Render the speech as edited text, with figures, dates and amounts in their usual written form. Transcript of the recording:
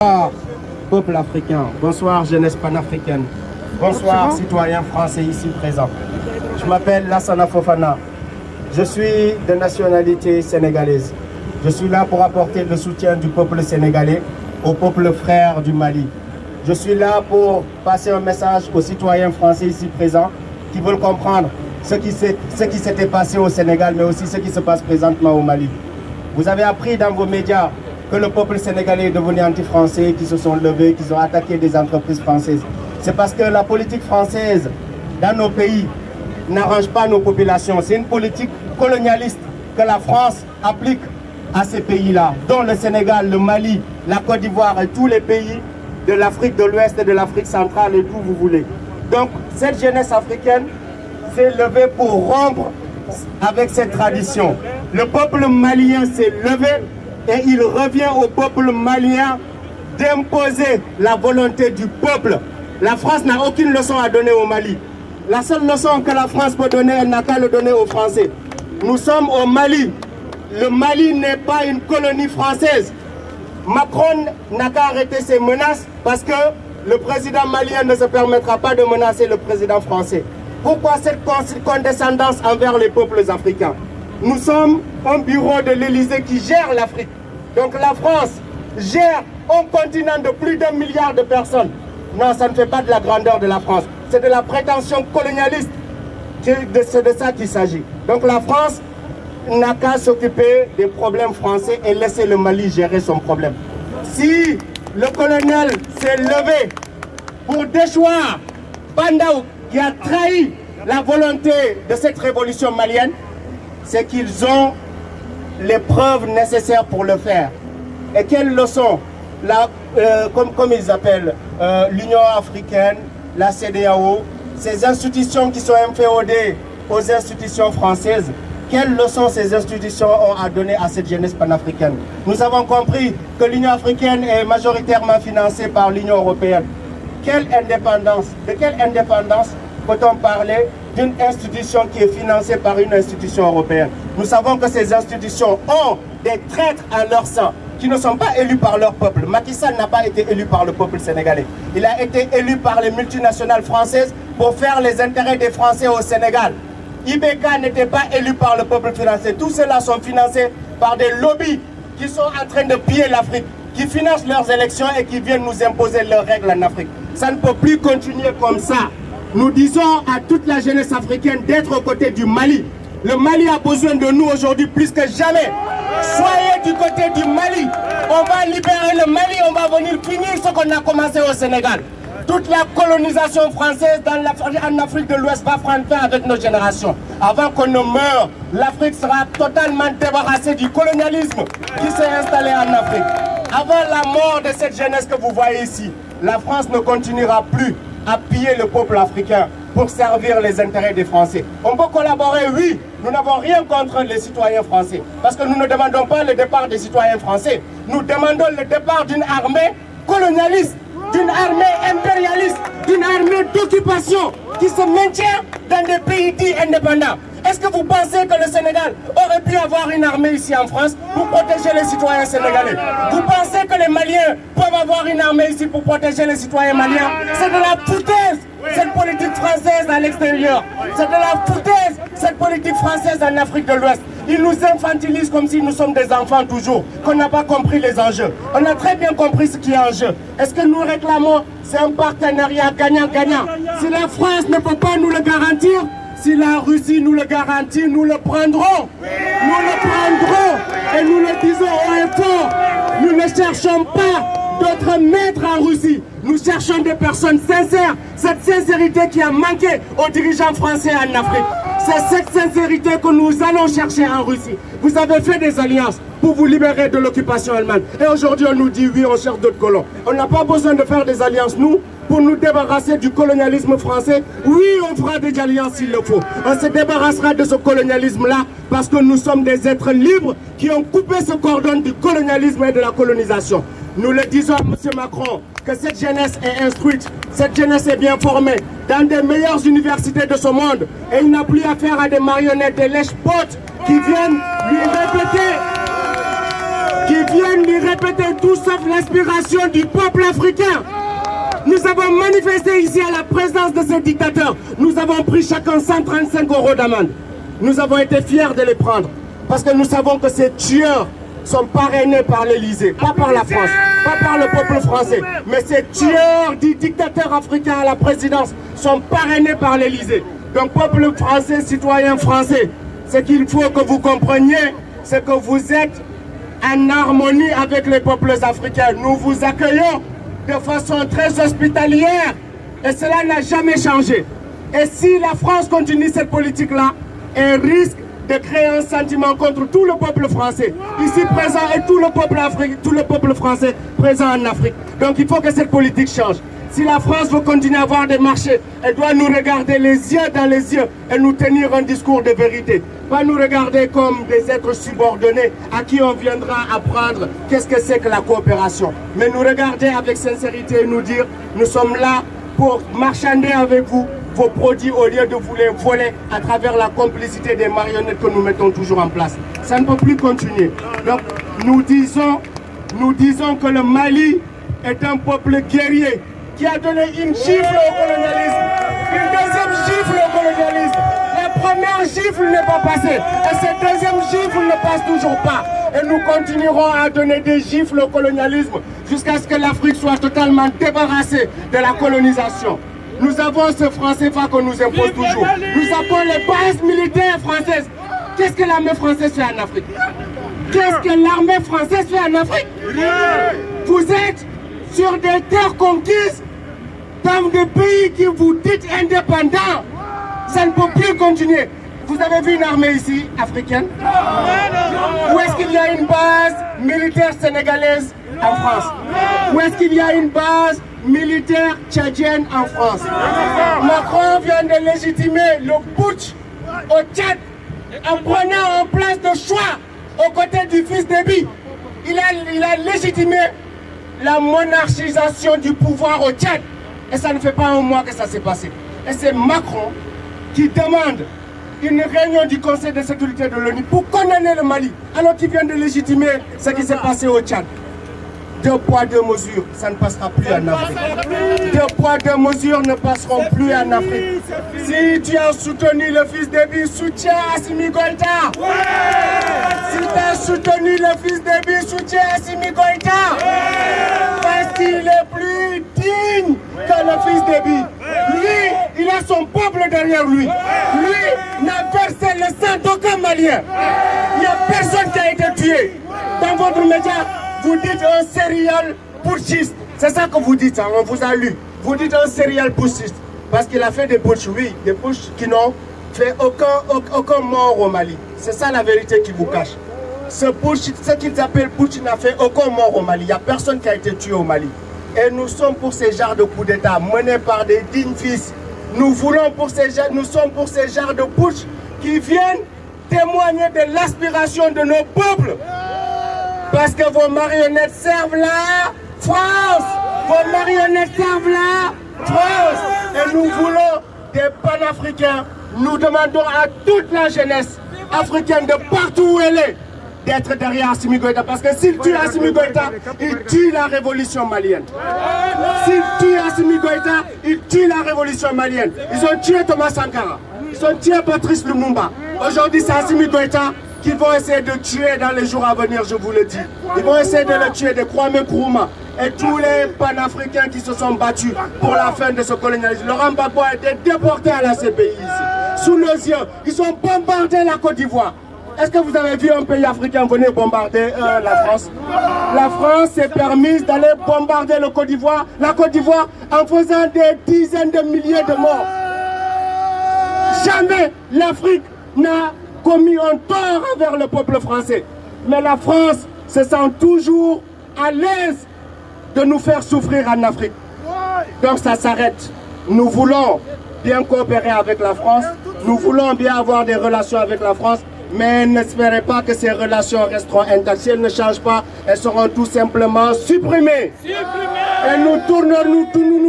Bonsoir, peuple africain. Bonsoir, jeunesse panafricaine. Bonsoir, citoyens français ici présents. Je m'appelle Lassana Fofana. Je suis de nationalité sénégalaise. Je suis là pour apporter le soutien du peuple sénégalais au peuple frère du Mali. Je suis là pour passer un message aux citoyens français ici présents qui veulent comprendre ce qui s'était passé au Sénégal, mais aussi ce qui se passe présentement au Mali. Vous avez appris dans vos médias que le peuple sénégalais est devenu anti-français, qui se sont levés, qui ont attaqué des entreprises françaises. C'est parce que la politique française dans nos pays n'arrange pas nos populations. C'est une politique colonialiste que la France applique à ces pays-là, dont le Sénégal, le Mali, la Côte d'Ivoire et tous les pays de l'Afrique de l'Ouest et de l'Afrique centrale et d'où vous voulez. Donc cette jeunesse africaine s'est levée pour rompre avec cette tradition. Le peuple malien s'est levé et il revient au peuple malien d'imposer la volonté du peuple. La France n'a aucune leçon à donner au Mali. La seule leçon que la France peut donner, elle n'a qu'à le donner aux Français. Nous sommes au Mali. Le Mali n'est pas une colonie française. Macron n'a qu'à arrêter ses menaces parce que le président malien ne se permettra pas de menacer le président français. Pourquoi cette condescendance envers les peuples africains? Nous sommes un bureau de l'Élysée qui gère l'Afrique. Donc la France gère un continent de plus d'1 milliard de personnes. Non, ça ne fait pas de la grandeur de la France. C'est de la prétention colonialiste. C'est de ça qu'il s'agit. Donc la France n'a qu'à s'occuper des problèmes français et laisser le Mali gérer son problème. Si le colonel s'est levé pour déchoir Bandaou, qui a trahi la volonté de cette révolution malienne, c'est qu'ils ont les preuves nécessaires pour le faire. Et quelle leçon? Comme ils appellent l'Union africaine, la CEDEAO, ces institutions qui sont inféodées aux institutions françaises, quelles leçons ces institutions ont à donner à cette jeunesse panafricaine? Nous avons compris que l'Union africaine est majoritairement financée par l'Union européenne. Quelle indépendance? De quelle indépendance peut-on parler d'une institution qui est financée par une institution européenne? Nous savons que ces institutions ont des traîtres à leur sein, qui ne sont pas élus par leur peuple. Macky Sall n'a pas été élu par le peuple sénégalais. Il a été élu par les multinationales françaises pour faire les intérêts des Français au Sénégal. IBK n'était pas élu par le peuple français. Tous ceux-là sont financés par des lobbies qui sont en train de piller l'Afrique, qui financent leurs élections et qui viennent nous imposer leurs règles en Afrique. Ça ne peut plus continuer comme ça. Nous disons à toute la jeunesse africaine d'être aux côtés du Mali. Le Mali a besoin de nous aujourd'hui plus que jamais. Soyez du côté du Mali. On va libérer le Mali, on va venir finir ce qu'on a commencé au Sénégal. Toute la colonisation française en Afrique de l'Ouest va prendre fin avec nos générations. Avant qu'on ne meure, l'Afrique sera totalement débarrassée du colonialisme qui s'est installé en Afrique. Avant la mort de cette jeunesse que vous voyez ici, la France ne continuera plus à piller le peuple africain pour servir les intérêts des Français. On peut collaborer, oui, nous n'avons rien contre les citoyens français, parce que nous ne demandons pas le départ des citoyens français, nous demandons le départ d'une armée colonialiste, d'une armée impérialiste, d'une armée d'occupation qui se maintient dans des pays dits indépendants. Est-ce que vous pensez que le Sénégal aurait pu avoir une armée ici en France pour protéger les citoyens sénégalais? Vous pensez que les Maliens peuvent avoir une armée ici pour protéger les citoyens maliens? C'est de la foutaise, cette politique française à l'extérieur. C'est de la foutaise, cette politique française en Afrique de l'Ouest. Ils nous infantilisent comme si nous sommes des enfants toujours, qu'on n'a pas compris les enjeux. On a très bien compris ce qui est en jeu. Est-ce que nous réclamons? C'est un partenariat gagnant-gagnant. Si la France ne peut pas nous le garantir, si la Russie nous le garantit, nous le prendrons. Nous le prendrons. Et nous le disons haut et fort. Nous ne cherchons pas d'autres maîtres en Russie. Nous cherchons des personnes sincères. Cette sincérité qui a manqué aux dirigeants français en Afrique. C'est cette sincérité que nous allons chercher en Russie. Vous avez fait des alliances pour vous libérer de l'occupation allemande. Et aujourd'hui, on nous dit oui, on cherche d'autres colons. On n'a pas besoin de faire des alliances, nous, pour nous débarrasser du colonialisme français. Oui, on fera des alliances s'il le faut. On se débarrassera de ce colonialisme-là parce que nous sommes des êtres libres qui ont coupé ce cordon du colonialisme et de la colonisation. Nous le disons à M. Macron que cette jeunesse est instruite, cette jeunesse est bien formée dans des meilleures universités de ce monde. Et il n'a plus affaire à des marionnettes, des lèche-potes qui viennent lui répéter qui viennent lui répéter tout sauf l'inspiration du peuple africain. Nous avons manifesté ici à la présence de ces dictateurs. Nous avons pris chacun 135 € d'amende. Nous avons été fiers de les prendre parce que nous savons que ces tueurs sont parrainés par l'Élysée, pas par la France, pas par le peuple français. Mais ces tueurs du dictateur africain à la présidence sont parrainés par l'Élysée. Donc, peuple français, citoyens français, ce qu'il faut que vous compreniez, c'est que vous êtes en harmonie avec les peuples africains. Nous vous accueillons de façon très hospitalière et cela n'a jamais changé. Et si la France continue cette politique-là, elle risque de créer un sentiment contre tout le peuple français ici présent et tout le peuple français présent en Afrique. Donc il faut que cette politique change. Si la France veut continuer à avoir des marchés, elle doit nous regarder les yeux dans les yeux et nous tenir un discours de vérité. Pas nous regarder comme des êtres subordonnés à qui on viendra apprendre qu'est-ce que c'est que la coopération. Mais nous regarder avec sincérité et nous dire, nous sommes là pour marchander avec vous vos produits au lieu de vous les voler à travers la complicité des marionnettes que nous mettons toujours en place. Ça ne peut plus continuer. Donc nous disons que le Mali est un peuple guerrier qui a donné une gifle au colonialisme, une deuxième gifle au colonialisme. La première gifle n'est pas passée et cette deuxième gifle ne passe toujours pas. Et nous continuerons à donner des gifles au colonialisme jusqu'à ce que l'Afrique soit totalement débarrassée de la colonisation. Nous avons ce franc CFA qu'on nous impose toujours. Nous avons les bases militaires françaises. Qu'est-ce que l'armée française fait en Afrique? Qu'est-ce que l'armée française fait en Afrique? Vous êtes sur des terres conquises dans des pays qui vous dites indépendants. Ça ne peut plus continuer. Vous avez vu une armée ici, africaine? Où est-ce qu'il y a une base militaire sénégalaise en France? Où est-ce qu'il y a une base militaire tchadienne en France? Macron vient de légitimer le putsch au Tchad en prenant en place de choix aux côtés du fils d'Ébi. Il a légitimé la monarchisation du pouvoir au Tchad. Et ça ne fait pas un mois que ça s'est passé. Et c'est Macron qui demande une réunion du Conseil de sécurité de l'ONU pour condamner le Mali, alors qu'il vient de légitimer ce qui s'est passé au Tchad. 2 poids, 2 mesures, ça ne passera plus en Afrique. 2 poids, 2 mesures ne passeront plus en Afrique. Si tu as soutenu le fils d'Ébi, soutiens Assimi Goïta. Si tu as soutenu le fils d'Ébi, soutiens Assimi Goïta. Parce qu'il est plus digne que le fils d'Ébi. Lui, il a son peuple derrière lui. Lui n'a versé le sang d'aucun Malien. Il n'y a personne qui a été tué. Dans votre média, vous dites un serial putschiste. C'est ça que vous dites, hein, on vous a lu. Vous dites un serial putschiste. Parce qu'il a fait des putschs, oui, des putschs qui n'ont fait aucun mort au Mali. C'est ça la vérité qui vous cache. Ce putsch, ce qu'ils appellent putsch n'a fait aucun mort au Mali. Il n'y a personne qui a été tué au Mali. Et nous sommes pour ces genres de coups d'État menés par des dignes fils. Nous sommes pour ces genres de putsch qui viennent témoigner de l'aspiration de nos peuples. Parce que vos marionnettes servent la France. Vos marionnettes servent la France. Et nous voulons des panafricains. Nous demandons à toute la jeunesse africaine de partout où elle est d'être derrière Assimi Goïta. Parce que s'il tue Assimi Goïta, il tue la révolution malienne. S'il tue Assimi Goïta, il tue la révolution malienne. Ils ont tué Thomas Sankara. Ils ont tué Patrice Lumumba. Aujourd'hui, c'est Assimi Goïta qu'ils vont essayer de tuer dans les jours à venir, je vous le dis. Ils vont essayer de le tuer, de Kwame Nkrumah et tous les panafricains qui se sont battus pour la fin de ce colonialisme. Laurent Gbagbo a été déporté à la CPI ici, sous nos yeux. Ils ont bombardé la Côte d'Ivoire. Est-ce que vous avez vu un pays africain venir bombarder la France? La France s'est permise d'aller bombarder la Côte d'Ivoire en faisant des dizaines de milliers de morts. Jamais l'Afrique n'a commis un tort envers le peuple français. Mais la France se sent toujours à l'aise de nous faire souffrir en Afrique. Donc ça s'arrête. Nous voulons bien coopérer avec la France. Nous voulons bien avoir des relations avec la France. Mais n'espérez pas que ces relations resteront intactes. Si elles ne changent pas, elles seront tout simplement supprimées. Et nous tournerons, nous